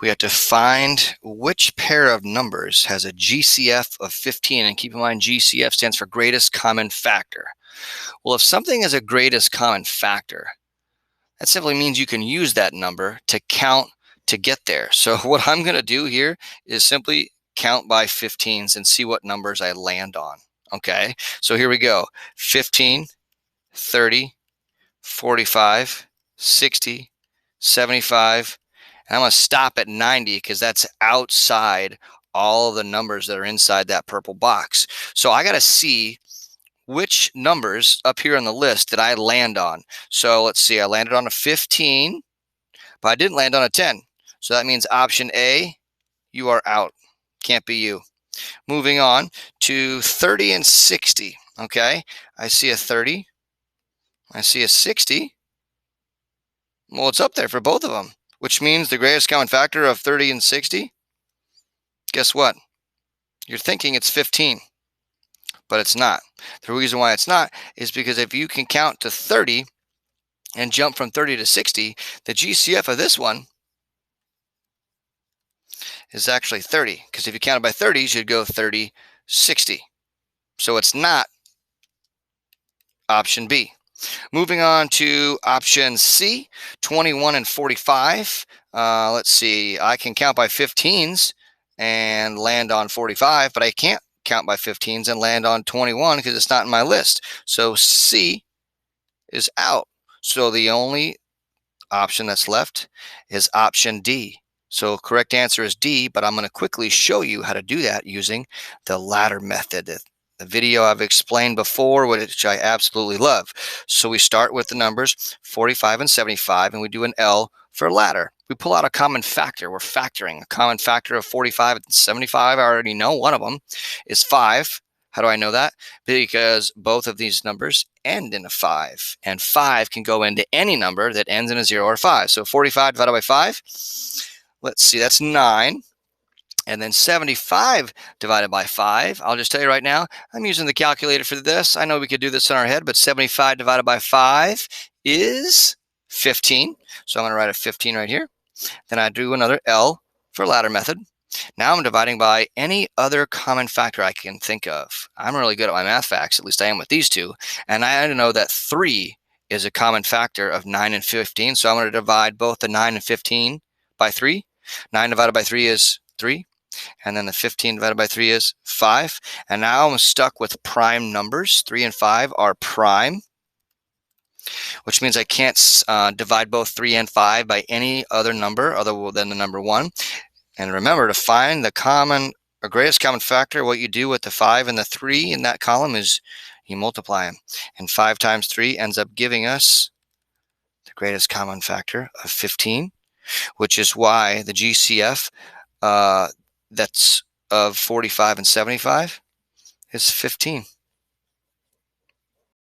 we have to find which pair of numbers has a GCF of 15. And keep in mind, GCF stands for greatest common factor. Well, if something is a greatest common factor, that simply means you can use that number to count to get there. So what I'm going to do here is simply count by 15s and see what numbers I land on. Okay, so here we go. 15, 30, 45, 60, 75, and I'm going to stop at 90 because that's outside all of the numbers that are inside that purple box. So I got to see which numbers up here on the list did I land on. So let's see, I landed on a 15, but I didn't land on a 10. So that means option A, you are out. Can't be you. Moving on to 30 and 60. Okay, I see a 30. I see a 60. Well, it's up there for both of them, which means the greatest common factor of 30 and 60. Guess what? You're thinking it's 15, but it's not. The reason why it's not is because if you can count to 30 and jump from 30 to 60, the GCF of this one is actually 30, because if you counted by 30, you should go 30, 60. So it's not option B. Moving on to option C, 21 and 45. Let's see, I can count by 15s and land on 45, but I can't count by 15s and land on 21 because it's not in my list. So C is out. So the only option that's left is option D. So correct answer is D, but I'm going to quickly show you how to do that using the ladder method. The video I've explained before, which I absolutely love. So we start with the numbers 45 and 75, and we do an L for ladder. We pull out a common factor. We're factoring. A common factor of 45 and 75, I already know one of them is 5. How do I know that? Because both of these numbers end in a 5, and 5 can go into any number that ends in a 0 or 5. So 45 divided by 5, let's see, that's 9. And then 75 divided by 5, I'll just tell you right now, I'm using the calculator for this. I know we could do this in our head, but 75 divided by 5 is 15. So I'm going to write a 15 right here. Then I do another L for ladder method. Now I'm dividing by any other common factor I can think of. I'm really good at my math facts, at least I am with these two. And I know that 3 is a common factor of 9 and 15. So I'm going to divide both the 9 and 15 by 3. 9 divided by 3 is 3. And then the 15 divided by 3 is 5. And now I'm stuck with prime numbers. 3 and 5 are prime, which means I can't divide both 3 and 5 by any other number other than the number 1. And remember, to find the greatest common factor, what you do with the 5 and the 3 in that column is you multiply them. And 5 times 3 ends up giving us the greatest common factor of 15, which is why the GCF that's of 45 and 75 is 15.